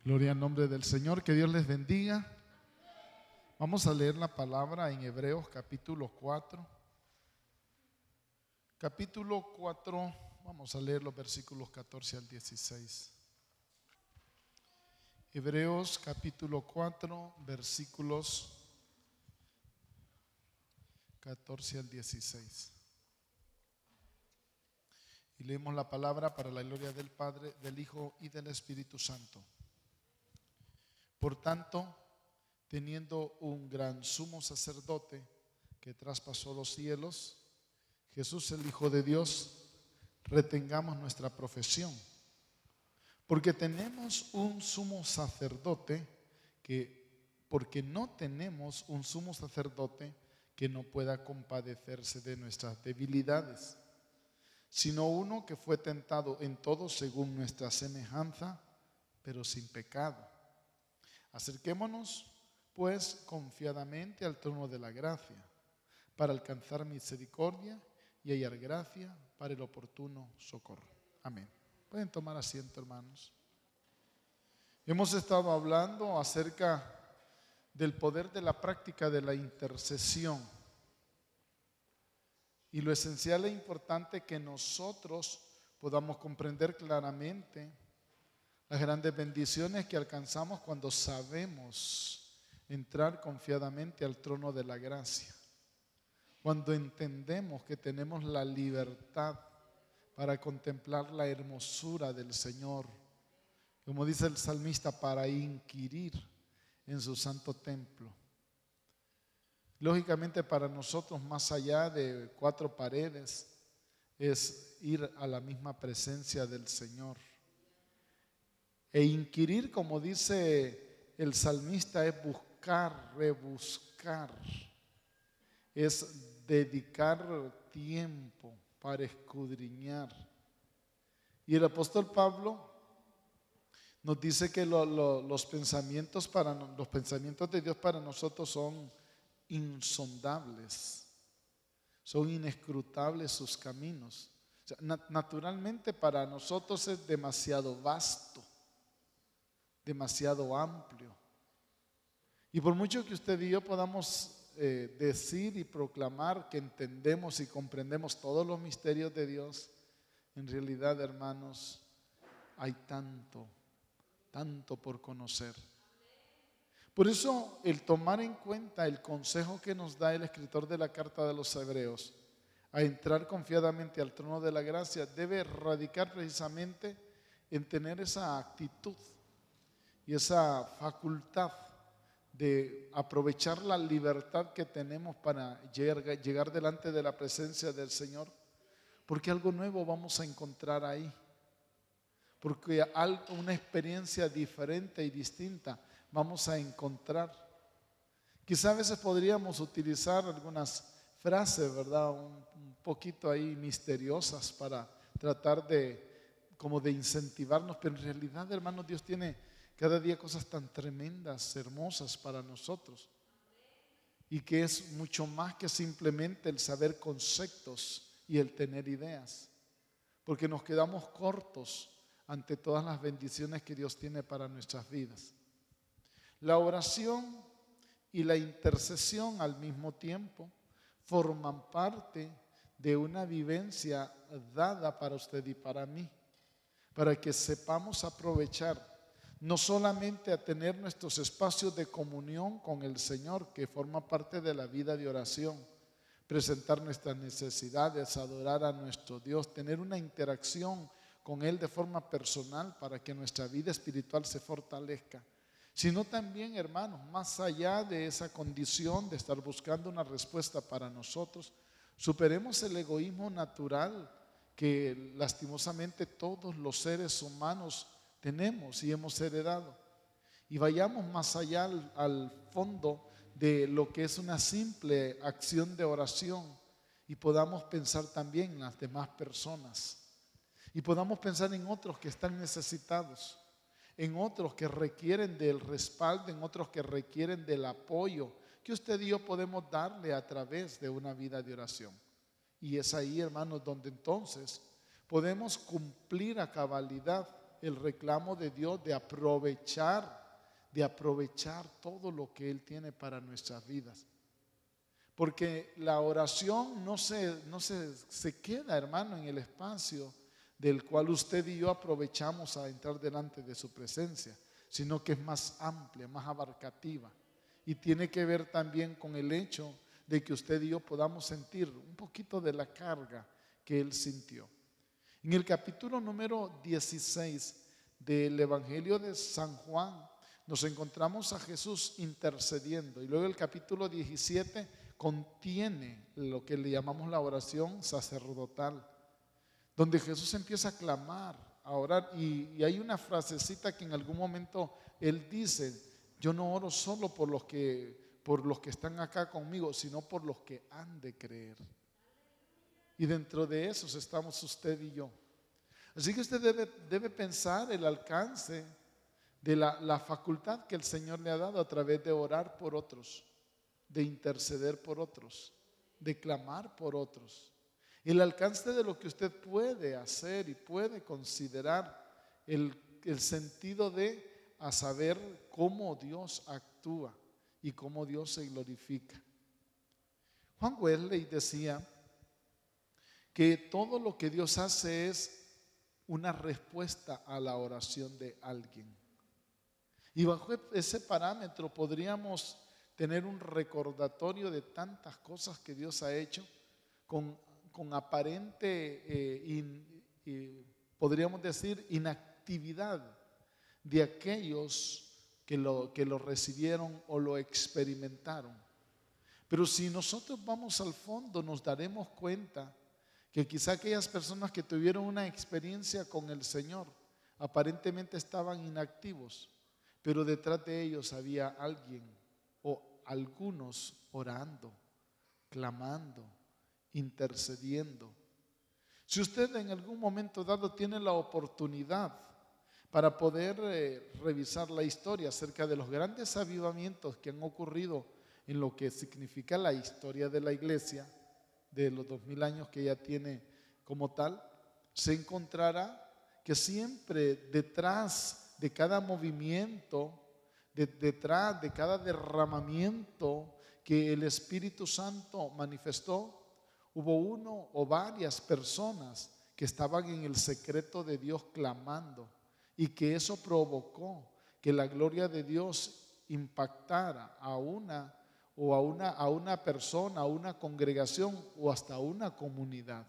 Gloria al nombre del Señor, que Dios les bendiga. Vamos a leer la palabra en Hebreos capítulo 4. Capítulo 4, vamos a leer los versículos 14 al 16. Hebreos capítulo 4, versículos 14 al 16. Y leemos la palabra para la gloria del Padre, del Hijo y del Espíritu Santo. Por tanto, teniendo un gran sumo sacerdote que traspasó los cielos, Jesús el Hijo de Dios, retengamos nuestra profesión. Porque tenemos un sumo sacerdote porque no tenemos un sumo sacerdote que no pueda compadecerse de nuestras debilidades, sino uno que fue tentado en todo según nuestra semejanza, pero sin pecado. Acerquémonos, pues, confiadamente al trono de la gracia, para alcanzar misericordia y hallar gracia para el oportuno socorro. Amén. Pueden tomar asiento, hermanos. Hemos estado hablando acerca del poder de la práctica de la intercesión y lo esencial e importante que nosotros podamos comprender claramente las grandes bendiciones que alcanzamos cuando sabemos entrar confiadamente al trono de la gracia. Cuando entendemos que tenemos la libertad para contemplar la hermosura del Señor, como dice el salmista, para inquirir en su santo templo. Lógicamente para nosotros, más allá de cuatro paredes, es ir a la misma presencia del Señor. E inquirir, como dice el salmista, es buscar, rebuscar, es dedicar tiempo para escudriñar. Y el apóstol Pablo nos dice que los pensamientos de Dios para nosotros son insondables, son inescrutables sus caminos. O sea, naturalmente para nosotros es demasiado vasto, demasiado amplio. Y por mucho que usted y yo podamos decir y proclamar que entendemos y comprendemos todos los misterios de Dios, en realidad, hermanos, hay tanto por conocer. Por eso, el tomar en cuenta el consejo que nos da el escritor de la carta de los Hebreos a entrar confiadamente al trono de la gracia debe radicar precisamente en tener esa actitud y esa facultad de aprovechar la libertad que tenemos para llegar delante de la presencia del Señor, porque algo nuevo vamos a encontrar ahí, porque una experiencia diferente y distinta vamos a encontrar. Quizá a veces podríamos utilizar algunas frases, ¿verdad? Un poquito ahí misteriosas para tratar como de incentivarnos, pero en realidad, hermanos, Dios tiene cada día cosas tan tremendas, hermosas para nosotros, y que es mucho más que simplemente el saber conceptos y el tener ideas, porque nos quedamos cortos ante todas las bendiciones que Dios tiene para nuestras vidas. La oración y la intercesión al mismo tiempo forman parte de una vivencia dada para usted y para mí, para que sepamos aprovechar no solamente a tener nuestros espacios de comunión con el Señor, que forma parte de la vida de oración, presentar nuestras necesidades, adorar a nuestro Dios, tener una interacción con Él de forma personal para que nuestra vida espiritual se fortalezca, sino también, hermanos, más allá de esa condición de estar buscando una respuesta para nosotros, superemos el egoísmo natural que lastimosamente todos los seres humanos tenemos y hemos heredado, y vayamos más allá al fondo de lo que es una simple acción de oración y podamos pensar también en las demás personas y podamos pensar en otros que están necesitados, en otros que requieren del respaldo, en otros que requieren del apoyo que usted y yo podemos darle a través de una vida de oración. Y es ahí, hermanos, donde entonces podemos cumplir a cabalidad el reclamo de Dios de aprovechar todo lo que Él tiene para nuestras vidas. Porque la oración no se queda, hermano, en el espacio del cual usted y yo aprovechamos a entrar delante de su presencia, sino que es más amplia, más abarcativa. Y tiene que ver también con el hecho de que usted y yo podamos sentir un poquito de la carga que Él sintió. En el capítulo número 16 del Evangelio de San Juan, nos encontramos a Jesús intercediendo. Y luego el capítulo 17 contiene lo que le llamamos la oración sacerdotal, donde Jesús empieza a clamar, a orar. Y hay una frasecita que en algún momento Él dice: yo no oro solo por los que están acá conmigo, sino por los que han de creer. Y dentro de esos estamos usted y yo. Así que usted debe pensar el alcance de la facultad que el Señor le ha dado a través de orar por otros, de interceder por otros, de clamar por otros. El alcance de lo que usted puede hacer y puede considerar, el sentido de a saber cómo Dios actúa y cómo Dios se glorifica. Juan Wesley decía que todo lo que Dios hace es una respuesta a la oración de alguien. Y bajo ese parámetro podríamos tener un recordatorio de tantas cosas que Dios ha hecho con aparente, podríamos decir, inactividad de aquellos que lo recibieron o lo experimentaron. Pero si nosotros vamos al fondo, nos daremos cuenta que quizá aquellas personas que tuvieron una experiencia con el Señor aparentemente estaban inactivos, pero detrás de ellos había alguien o algunos orando, clamando, intercediendo. Si usted en algún momento dado tiene la oportunidad para poder revisar la historia acerca de los grandes avivamientos que han ocurrido en lo que significa la historia de la iglesia, de los 2000 años que ya tiene como tal, se encontrará que siempre detrás de cada movimiento, detrás de cada derramamiento que el Espíritu Santo manifestó, hubo uno o varias personas que estaban en el secreto de Dios clamando, y que eso provocó que la gloria de Dios impactara a una persona, a una congregación o hasta a una comunidad.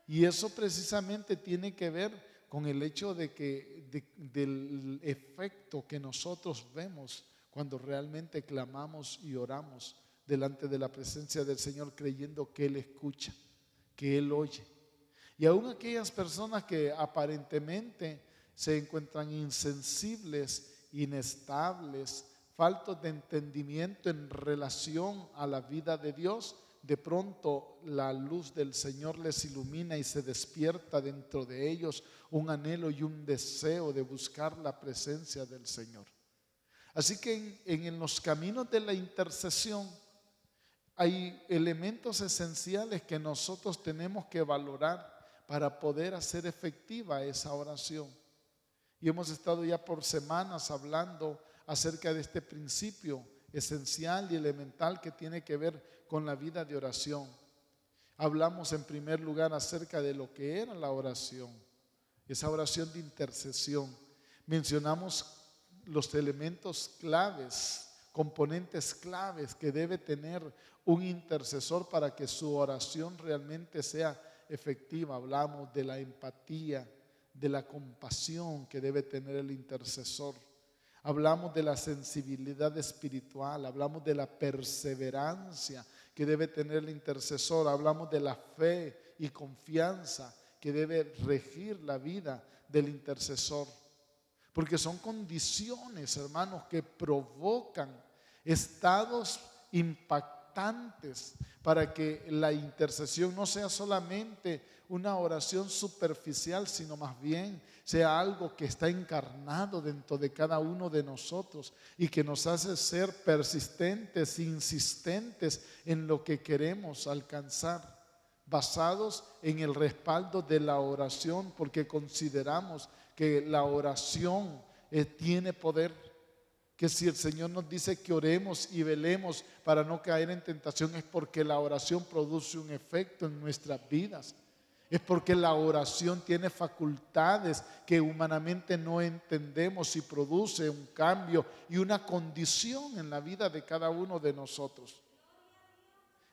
Y eso precisamente tiene que ver con el hecho del efecto que nosotros vemos cuando realmente clamamos y oramos delante de la presencia del Señor, creyendo que Él escucha, que Él oye. Y aún aquellas personas que aparentemente se encuentran insensibles, inestables, faltos de entendimiento en relación a la vida de Dios, de pronto la luz del Señor les ilumina y se despierta dentro de ellos un anhelo y un deseo de buscar la presencia del Señor. Así que en los caminos de la intercesión hay elementos esenciales que nosotros tenemos que valorar para poder hacer efectiva esa oración. Y hemos estado ya por semanas hablando acerca de este principio esencial y elemental que tiene que ver con la vida de oración. Hablamos en primer lugar acerca de lo que era la oración, esa oración de intercesión. Mencionamos los elementos claves, componentes claves que debe tener un intercesor para que su oración realmente sea efectiva. Hablamos de la empatía, de la compasión que debe tener el intercesor. Hablamos de la sensibilidad espiritual, hablamos de la perseverancia que debe tener el intercesor, hablamos de la fe y confianza que debe regir la vida del intercesor. Porque son condiciones, hermanos, que provocan estados impactantes para que la intercesión no sea solamente una oración superficial, sino más bien sea algo que está encarnado dentro de cada uno de nosotros y que nos hace ser persistentes, insistentes en lo que queremos alcanzar, basados en el respaldo de la oración, porque consideramos que la oración tiene poder, que si el Señor nos dice que oremos y velemos para no caer en tentación, es porque la oración produce un efecto en nuestras vidas. Es porque la oración tiene facultades que humanamente no entendemos y produce un cambio y una condición en la vida de cada uno de nosotros.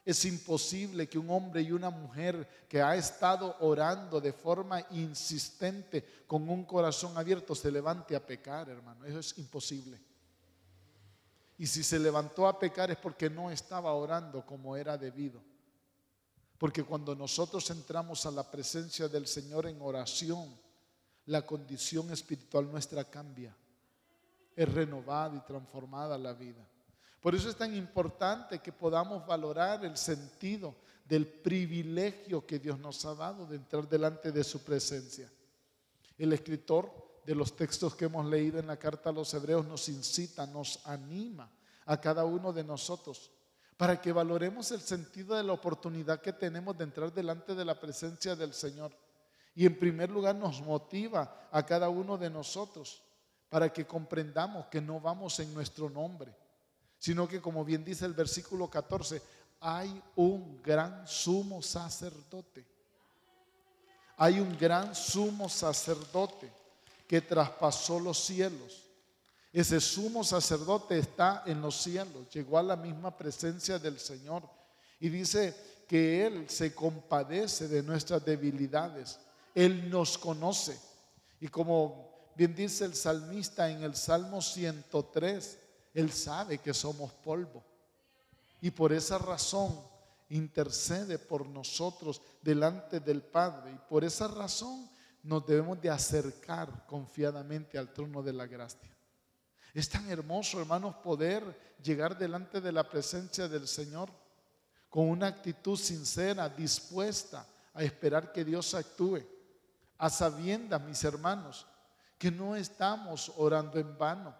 Es imposible que un hombre y una mujer que ha estado orando de forma insistente con un corazón abierto se levante a pecar, hermano. Eso es imposible. Y si se levantó a pecar es porque no estaba orando como era debido. Porque cuando nosotros entramos a la presencia del Señor en oración, la condición espiritual nuestra cambia. Es renovada y transformada la vida. Por eso es tan importante que podamos valorar el sentido del privilegio que Dios nos ha dado de entrar delante de su presencia. El escritor de los textos que hemos leído en la carta a los Hebreos nos incita, nos anima a cada uno de nosotros para que valoremos el sentido de la oportunidad que tenemos de entrar delante de la presencia del Señor. Y en primer lugar nos motiva a cada uno de nosotros para que comprendamos que no vamos en nuestro nombre, sino que, como bien dice el versículo 14, hay un gran sumo sacerdote. Hay un gran sumo sacerdote que traspasó los cielos. Ese sumo sacerdote está en los cielos, llegó a la misma presencia del Señor y dice que Él se compadece de nuestras debilidades. Él nos conoce y, como bien dice el salmista en el Salmo 103, Él sabe que somos polvo y por esa razón intercede por nosotros delante del Padre, y por esa razón nos debemos de acercar confiadamente al trono de la gracia. Es tan hermoso, hermanos, poder llegar delante de la presencia del Señor con una actitud sincera, dispuesta a esperar que Dios actúe, a sabiendas, mis hermanos, que no estamos orando en vano.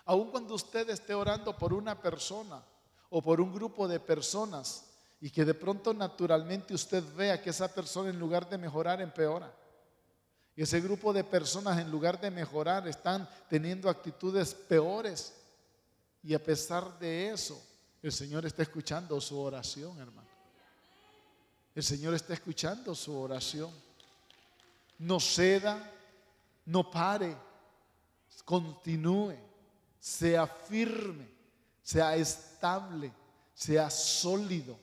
Aun cuando usted esté orando por una persona o por un grupo de personas y que de pronto naturalmente usted vea que esa persona, en lugar de mejorar, empeora, y ese grupo de personas, en lugar de mejorar, están teniendo actitudes peores, y a pesar de eso el Señor está escuchando su oración, hermano. El Señor está escuchando su oración. No ceda, no pare, continúe, sea firme, sea estable, sea sólido,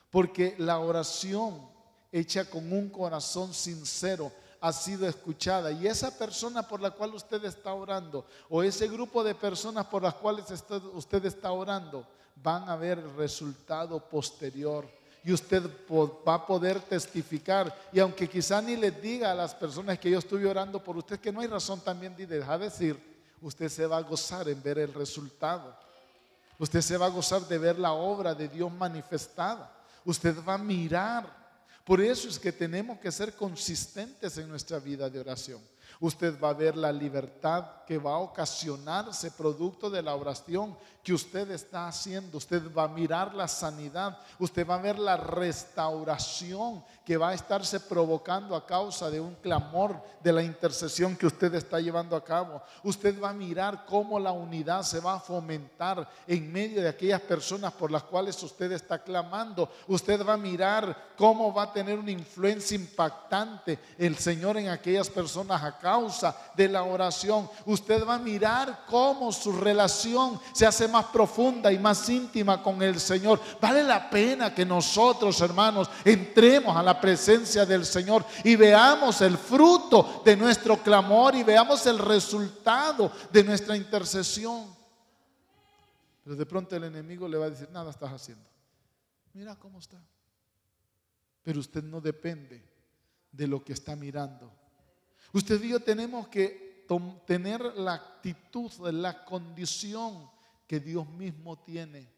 porque la oración hecha con un corazón sincero ha sido escuchada, y esa persona por la cual usted está orando, o ese grupo de personas por las cuales usted está orando, van a ver el resultado posterior, y usted va a poder testificar. Y aunque quizá ni les diga a las personas que yo estuve orando por usted, que no hay razón también de dejar decir, usted se va a gozar en ver el resultado. Usted se va a gozar de ver la obra de Dios manifestada. Usted va a mirar. Por eso es que tenemos que ser consistentes en nuestra vida de oración. Usted va a ver la libertad que va a ocasionarse producto de la oración que usted está haciendo. Usted va a mirar la sanidad. Usted va a ver la restauración que va a estarse provocando a causa de un clamor, de la intercesión que usted está llevando a cabo. Usted va a mirar cómo la unidad se va a fomentar en medio de aquellas personas por las cuales usted está clamando. Usted va a mirar cómo va a tener una influencia impactante el Señor en aquellas personas a causa de la oración. Usted va a mirar cómo su relación se hace más profunda y más íntima con el Señor. Vale la pena que nosotros, hermanos, entremos a la presencia del Señor y veamos el fruto de nuestro clamor y veamos el resultado de nuestra intercesión. Pero de pronto el enemigo le va a decir: nada estás haciendo, mira cómo está. Pero usted no depende de lo que está mirando. Usted y yo tenemos que tener la actitud, la condición que Dios mismo tiene,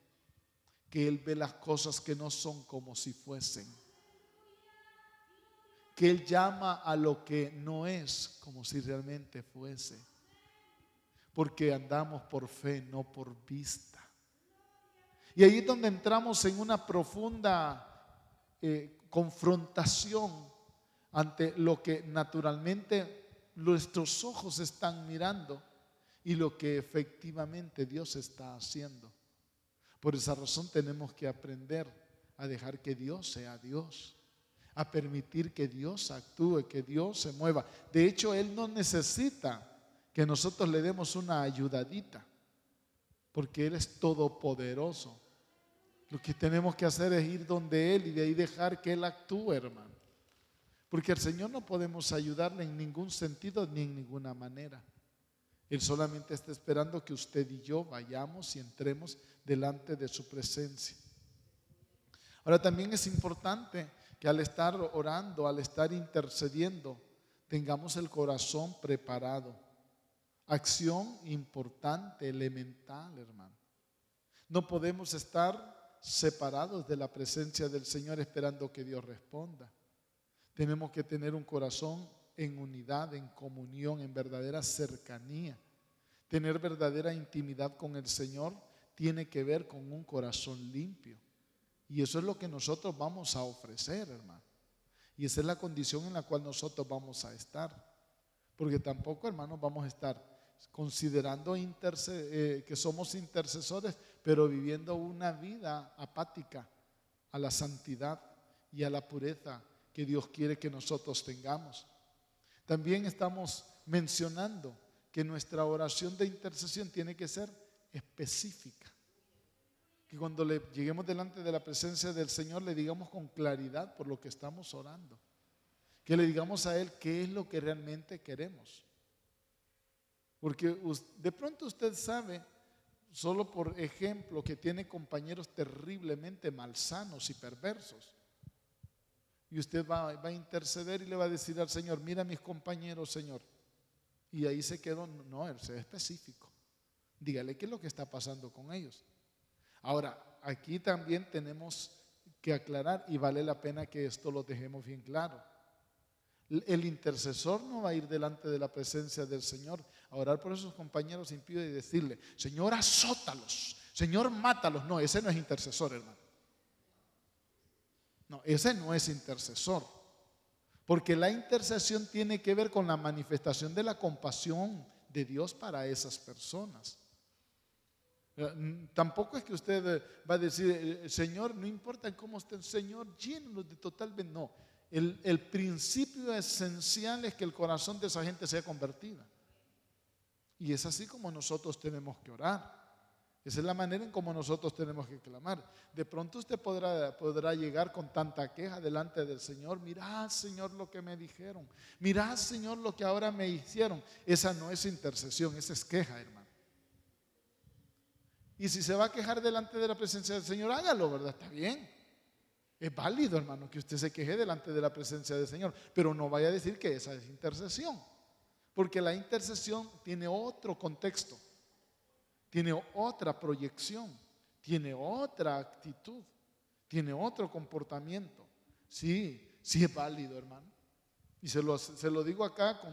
que Él ve las cosas que no son como si fuesen, que Él llama a lo que no es como si realmente fuese, porque andamos por fe, no por vista. Y ahí es donde entramos en una profunda confrontación ante lo que naturalmente nuestros ojos están mirando y lo que efectivamente Dios está haciendo. Por esa razón tenemos que aprender a dejar que Dios sea Dios, a permitir que Dios actúe, que Dios se mueva. De hecho, Él no necesita que nosotros le demos una ayudadita, porque Él es todopoderoso. Lo que tenemos que hacer es ir donde Él y de ahí dejar que Él actúe, hermano. Porque al Señor no podemos ayudarle en ningún sentido ni en ninguna manera. Él solamente está esperando que usted y yo vayamos y entremos delante de su presencia. Ahora también es importante que al estar orando, al estar intercediendo, tengamos el corazón preparado. Acción importante, elemental, hermano. No podemos estar separados de la presencia del Señor esperando que Dios responda. Tenemos que tener un corazón en unidad, en comunión, en verdadera cercanía. Tener verdadera intimidad con el Señor tiene que ver con un corazón limpio. Y eso es lo que nosotros vamos a ofrecer, hermano. Y esa es la condición en la cual nosotros vamos a estar. Porque tampoco, hermanos, vamos a estar considerando que somos intercesores, pero viviendo una vida apática a la santidad y a la pureza que Dios quiere que nosotros tengamos. También estamos mencionando que nuestra oración de intercesión tiene que ser específica. Que cuando lleguemos delante de la presencia del Señor le digamos con claridad por lo que estamos orando. Que le digamos a Él qué es lo que realmente queremos. Porque de pronto usted sabe, solo por ejemplo, que tiene compañeros terriblemente malsanos y perversos. Y usted va a interceder y le va a decir al Señor: mira a mis compañeros, Señor. Y ahí se quedó. No, Él sea específico. Dígale qué es lo que está pasando con ellos. Ahora, aquí también tenemos que aclarar, y vale la pena que esto lo dejemos bien claro. El intercesor no va a ir delante de la presencia del Señor a orar por esos compañeros impíos y decirle: Señor, azótalos, Señor, mátalos. No, ese no es intercesor, hermano. No, ese no es intercesor. Porque la intercesión tiene que ver con la manifestación de la compasión de Dios para esas personas. Tampoco es que usted va a decir: Señor, no importa cómo esté el Señor, llénenos de total bien. No, el principio esencial es que el corazón de esa gente sea convertida. Y es así como nosotros tenemos que orar. Esa es la manera en como nosotros tenemos que clamar. De pronto usted podrá llegar con tanta queja delante del Señor: mirá, Señor, lo que me dijeron, mirá, Señor, lo que ahora me hicieron. Esa no es intercesión, esa es queja, hermano. Y si se va a quejar delante de la presencia del Señor, hágalo, ¿verdad? Está bien. Es válido, hermano, que usted se queje delante de la presencia del Señor, pero no vaya a decir que esa es intercesión, porque la intercesión tiene otro contexto, tiene otra proyección, tiene otra actitud, tiene otro comportamiento. Sí, sí es válido, hermano. Y se lo digo acá con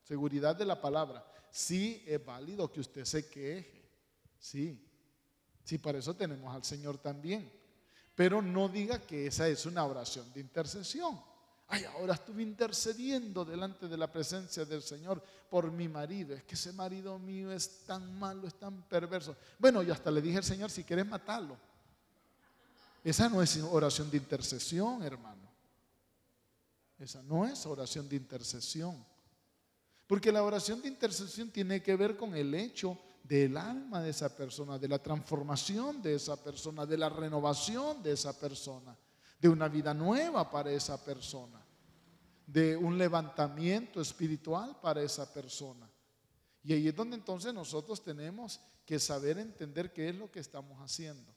seguridad de la palabra. Sí es válido que usted se queje. Sí, para eso tenemos al Señor también. Pero no diga que esa es una oración de intercesión. Ay, ahora estuve intercediendo delante de la presencia del Señor por mi marido. Es que ese marido mío es tan malo, es tan perverso. Bueno, yo hasta le dije al Señor: si quieres matarlo. Esa no es oración de intercesión, hermano. Esa no es oración de intercesión. Porque la oración de intercesión tiene que ver con el hecho del alma de esa persona, de la transformación de esa persona, de la renovación de esa persona, de una vida nueva para esa persona, de un levantamiento espiritual para esa persona. Y ahí es donde entonces nosotros tenemos que saber entender qué es lo que estamos haciendo.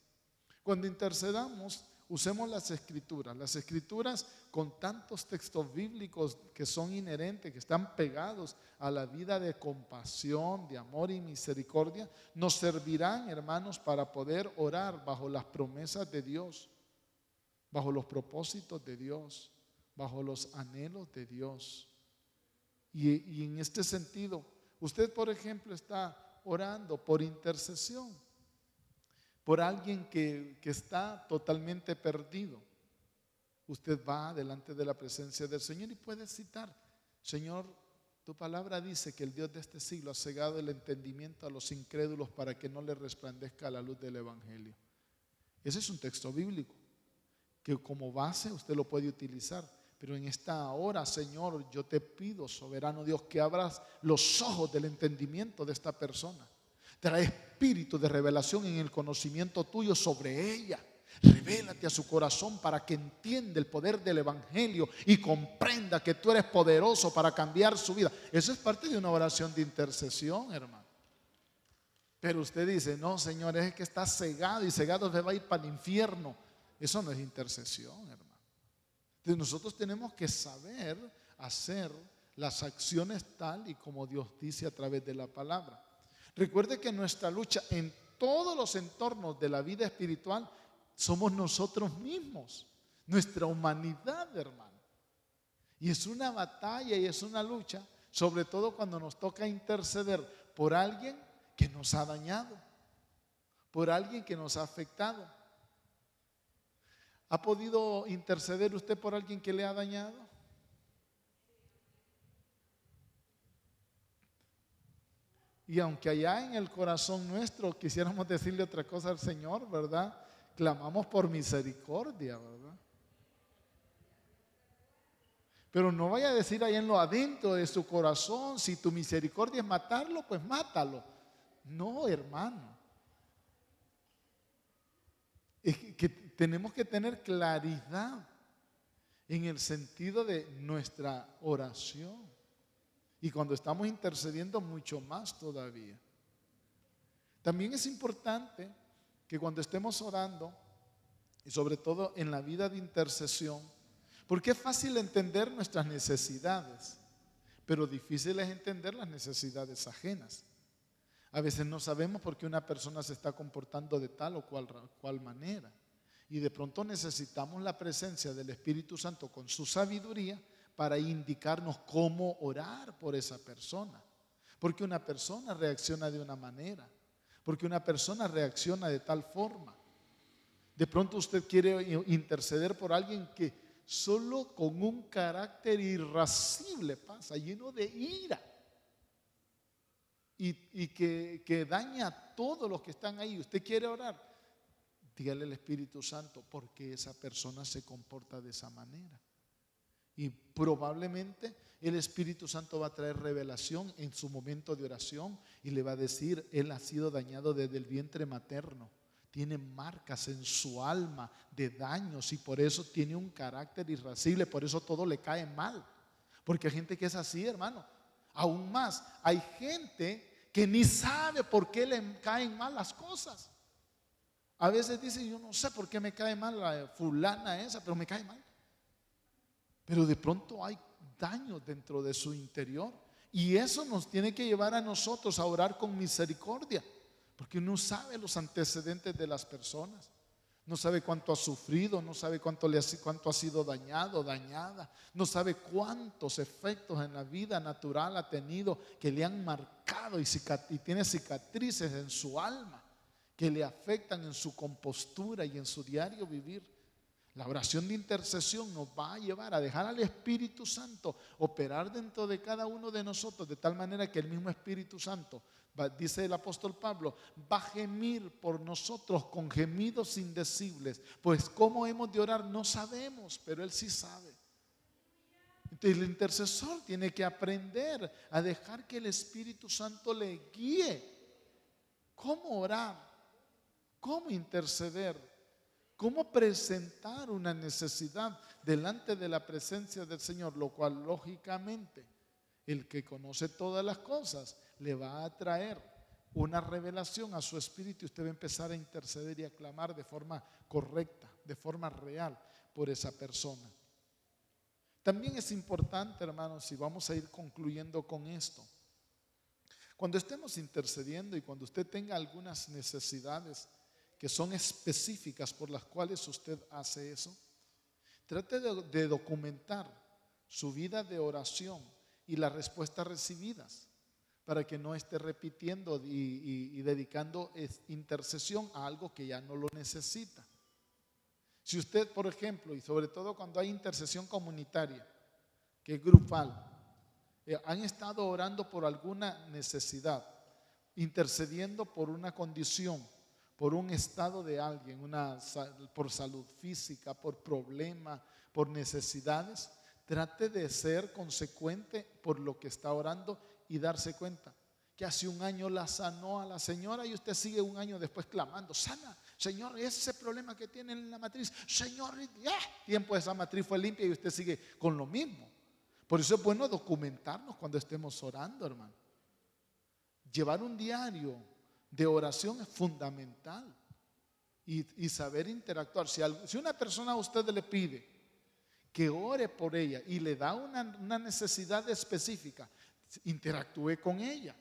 Cuando intercedamos, usemos las escrituras con tantos textos bíblicos que son inherentes, que están pegados a la vida de compasión, de amor y misericordia, nos servirán, hermanos, para poder orar bajo las promesas de Dios, bajo los propósitos de Dios, bajo los anhelos de Dios. Y en este sentido, usted, por ejemplo, está orando por intercesión por alguien que está totalmente perdido. Usted va delante de la presencia del Señor y puede citar: Señor, Tu palabra dice que el Dios de este siglo ha cegado el entendimiento a los incrédulos para que no les resplandezca la luz del Evangelio. Ese es un texto bíblico que como base usted lo puede utilizar. Pero en esta hora, Señor, yo te pido, soberano Dios, que abras los ojos del entendimiento de esta persona. Trae espíritu de revelación en el conocimiento tuyo sobre ella. Revélate a su corazón para que entienda el poder del Evangelio y comprenda que tú eres poderoso para cambiar su vida. Eso es parte de una oración de intercesión, hermano. Pero usted dice, no, Señor, es que está cegado y cegado se va a ir para el infierno. Eso no es intercesión, hermano. Entonces nosotros tenemos que saber hacer las acciones tal y como Dios dice a través de la palabra. Recuerde que nuestra lucha en todos los entornos de la vida espiritual somos nosotros mismos, nuestra humanidad, hermano. Y es una batalla y es una lucha, sobre todo cuando nos toca interceder por alguien que nos ha dañado, por alguien que nos ha afectado. ¿Ha podido interceder usted por alguien que le ha dañado? Y aunque allá en el corazón nuestro quisiéramos decirle otra cosa al Señor, ¿verdad? Clamamos por misericordia, ¿verdad? Pero no vaya a decir ahí en lo adentro de su corazón, si tu misericordia es matarlo, pues mátalo. No, hermano. Es que tenemos que tener claridad en el sentido de nuestra oración. Y cuando estamos intercediendo, mucho más todavía. También es importante que cuando estemos orando, y sobre todo en la vida de intercesión, porque es fácil entender nuestras necesidades, pero difícil es entender las necesidades ajenas. A veces no sabemos por qué una persona se está comportando de tal o cual manera. Y de pronto necesitamos la presencia del Espíritu Santo con su sabiduría para indicarnos cómo orar por esa persona. Porque una persona reacciona de una manera. Porque una persona reacciona de tal forma. De pronto usted quiere interceder por alguien que solo con un carácter irascible pasa, lleno de ira. Y que daña a todos los que están ahí. Usted quiere orar, dígale al Espíritu Santo por qué esa persona se comporta de esa manera. Y probablemente el Espíritu Santo va a traer revelación en su momento de oración y le va a decir, él ha sido dañado desde el vientre materno. Tiene marcas en su alma de daños y por eso tiene un carácter irascible, por eso todo le cae mal. Porque hay gente que es así, hermano. Aún más, hay gente que ni sabe por qué le caen mal las cosas. A veces dice, yo no sé por qué me cae mal la fulana esa, pero me cae mal. Pero de pronto hay daño dentro de su interior. Y eso nos tiene que llevar a nosotros a orar con misericordia. Porque uno sabe los antecedentes de las personas. No sabe cuánto ha sufrido, no sabe cuánto ha sido dañado, dañada. No sabe cuántos efectos en la vida natural ha tenido que le han marcado y tiene cicatrices en su alma que le afectan en su compostura y en su diario vivir. La oración de intercesión nos va a llevar a dejar al Espíritu Santo operar dentro de cada uno de nosotros de tal manera que el mismo Espíritu Santo, dice el apóstol Pablo, va a gemir por nosotros con gemidos indecibles. Pues cómo hemos de orar no sabemos, pero Él sí sabe. Entonces el intercesor tiene que aprender a dejar que el Espíritu Santo le guíe. ¿Cómo orar? ¿Cómo interceder? ¿Cómo presentar una necesidad delante de la presencia del Señor? Lo cual lógicamente el que conoce todas las cosas le va a traer una revelación a su espíritu y usted va a empezar a interceder y a clamar de forma correcta, de forma real por esa persona. También es importante, hermanos, y vamos a ir concluyendo con esto. Cuando estemos intercediendo y cuando usted tenga algunas necesidades que son específicas por las cuales usted hace eso, trate de documentar su vida de oración y las respuestas recibidas para que no esté repitiendo y dedicando intercesión a algo que ya no lo necesita. Si usted, por ejemplo, y sobre todo cuando hay intercesión comunitaria, que es grupal, han estado orando por alguna necesidad, intercediendo por una condición, por un estado de alguien, por salud física, por problema, por necesidades, trate de ser consecuente por lo que está orando y darse cuenta que hace un año la sanó a la señora y usted sigue un año después clamando: sana, Señor, ese problema que tiene en la matriz, Señor, tiempo esa matriz fue limpia y usted sigue con lo mismo. Por eso es bueno documentarnos cuando estemos orando, hermano. Llevar un diario de oración es fundamental y saber interactuar. Si una persona a usted le pide que ore por ella y le da una necesidad específica, interactúe con ella,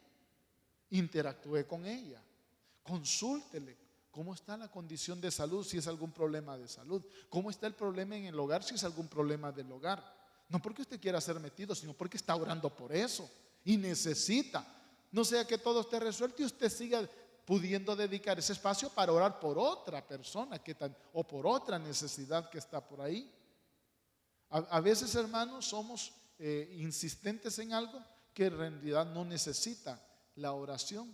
consúltele cómo está la condición de salud, si es algún problema de salud, cómo está el problema en el hogar, si es algún problema del hogar. No porque usted quiera ser metido, sino porque está orando por eso y necesita. No sea que todo esté resuelto y usted siga pudiendo dedicar ese espacio para orar por otra persona o por otra necesidad que está por ahí. A veces, hermanos, somos insistentes en algo que en realidad no necesita la oración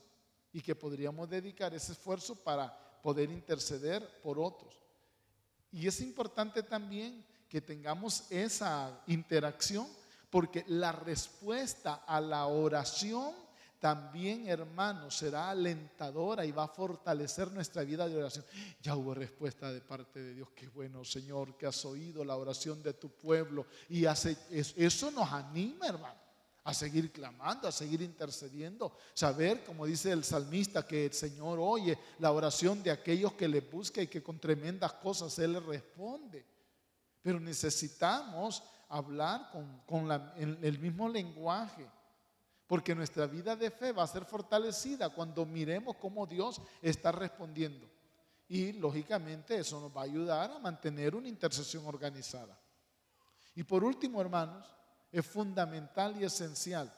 y que podríamos dedicar ese esfuerzo para poder interceder por otros. Y es importante también que tengamos esa interacción, porque la respuesta a la oración también, hermanos, será alentadora y va a fortalecer nuestra vida de oración. Ya hubo respuesta de parte de Dios. Qué bueno, Señor, que has oído la oración de tu pueblo. Y eso nos anima, hermano, a seguir clamando, a seguir intercediendo. Saber, como dice el salmista, que el Señor oye la oración de aquellos que le buscan y que con tremendas cosas Él le responde. Pero necesitamos hablar en el mismo lenguaje, porque nuestra vida de fe va a ser fortalecida cuando miremos cómo Dios está respondiendo. Y lógicamente eso nos va a ayudar a mantener una intercesión organizada. Y por último, hermanos, es fundamental y esencial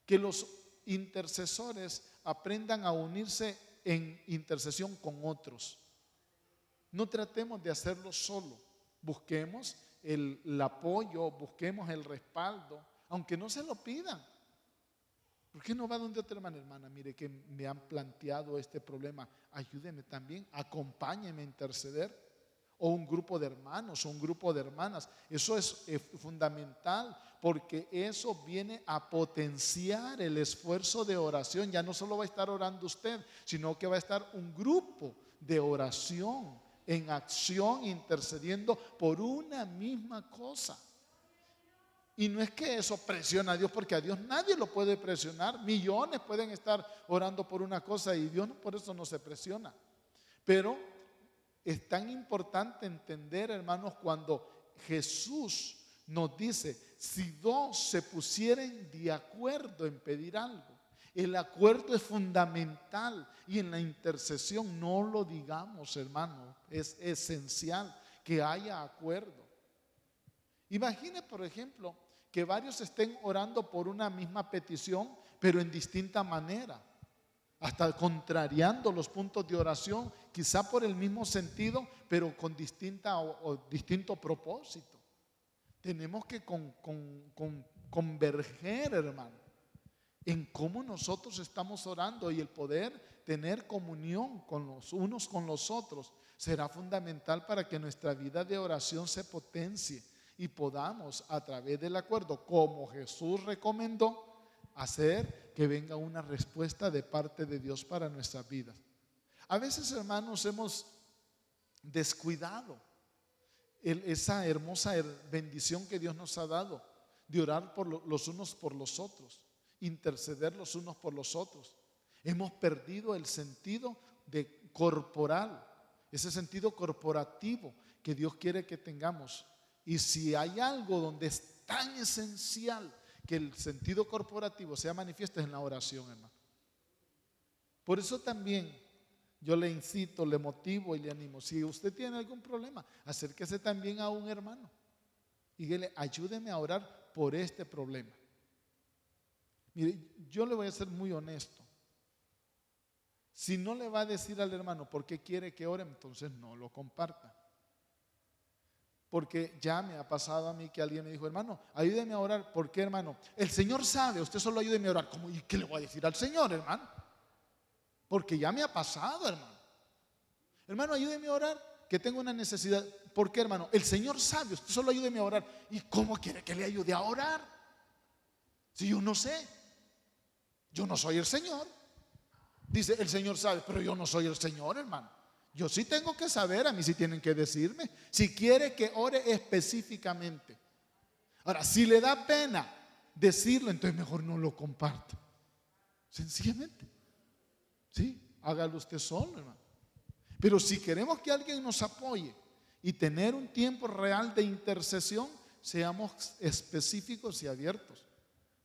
que los intercesores aprendan a unirse en intercesión con otros. No tratemos de hacerlo solo. Busquemos el apoyo, busquemos el respaldo, aunque no se lo pidan. ¿Por qué no va donde otra hermana? Mire que me han planteado este problema, ayúdeme también, acompáñeme a interceder. O un grupo de hermanos o un grupo de hermanas. Eso es fundamental, porque eso viene a potenciar el esfuerzo de oración. Ya no solo va a estar orando usted, sino que va a estar un grupo de oración en acción, intercediendo por una misma cosa. Y no es que eso presiona a Dios, porque a Dios nadie lo puede presionar. Millones pueden estar orando por una cosa y Dios por eso no se presiona. Pero es tan importante entender, hermanos, cuando Jesús nos dice: si dos se pusieren de acuerdo en pedir algo, el acuerdo es fundamental. Y en la intercesión, no lo digamos, hermano, es esencial que haya acuerdo. Imagine, por ejemplo, que varios estén orando por una misma petición, pero en distinta manera, hasta contrariando los puntos de oración, quizá por el mismo sentido, pero con distinto propósito. Tenemos que converger, hermano, en cómo nosotros estamos orando, y el poder tener comunión con los unos con los otros será fundamental para que nuestra vida de oración se potencie y podamos, a través del acuerdo, como Jesús recomendó, hacer que venga una respuesta de parte de Dios para nuestras vidas. A veces, hermanos, hemos descuidado esa hermosa bendición que Dios nos ha dado de orar por los unos por los otros, interceder los unos por los otros. Hemos perdido el sentido corporal, ese sentido corporativo que Dios quiere que tengamos. Y si hay algo donde es tan esencial que el sentido corporativo sea manifiesto, es en la oración, hermano. Por eso también yo le incito, le motivo y le animo. Si usted tiene algún problema, acérquese también a un hermano y dígale: ayúdeme a orar por este problema. Mire, yo le voy a ser muy honesto. Si no le va a decir al hermano por qué quiere que ore, entonces no lo comparta. Porque ya me ha pasado a mí que alguien me dijo, hermano, ayúdeme a orar. ¿Por qué, hermano? El Señor sabe, usted solo ayúdeme a orar. ¿Cómo? ¿Y qué le voy a decir al Señor, hermano? Porque ya me ha pasado, hermano. Hermano, ayúdeme a orar, que tengo una necesidad. ¿Por qué, hermano? El Señor sabe, usted solo ayúdeme a orar. ¿Y cómo quiere que le ayude a orar? Si yo no sé, yo no soy el Señor. Dice, el Señor sabe, pero yo no soy el Señor, hermano. Yo sí tengo que saber, a mí sí tienen que decirme. Si quiere que ore específicamente. Ahora, si le da pena decirlo, entonces mejor no lo comparto. Sencillamente. Sí, hágalo usted solo, hermano. Pero si queremos que alguien nos apoye y tener un tiempo real de intercesión, seamos específicos y abiertos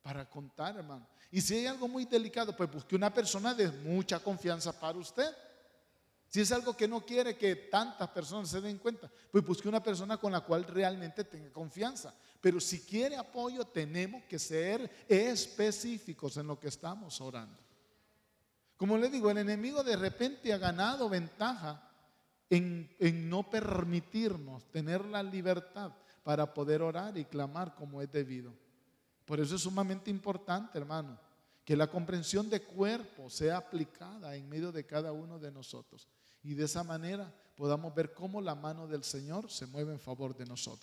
para contar, hermano. Y si hay algo muy delicado, pues busque una persona de mucha confianza para usted. Si es algo que no quiere que tantas personas se den cuenta, pues busque una persona con la cual realmente tenga confianza. Pero si quiere apoyo, tenemos que ser específicos en lo que estamos orando. Como le digo, el enemigo de repente ha ganado ventaja en no permitirnos tener la libertad para poder orar y clamar como es debido. Por eso es sumamente importante, hermano, que la comprensión de cuerpo sea aplicada en medio de cada uno de nosotros. Y de esa manera podamos ver cómo la mano del Señor se mueve en favor de nosotros.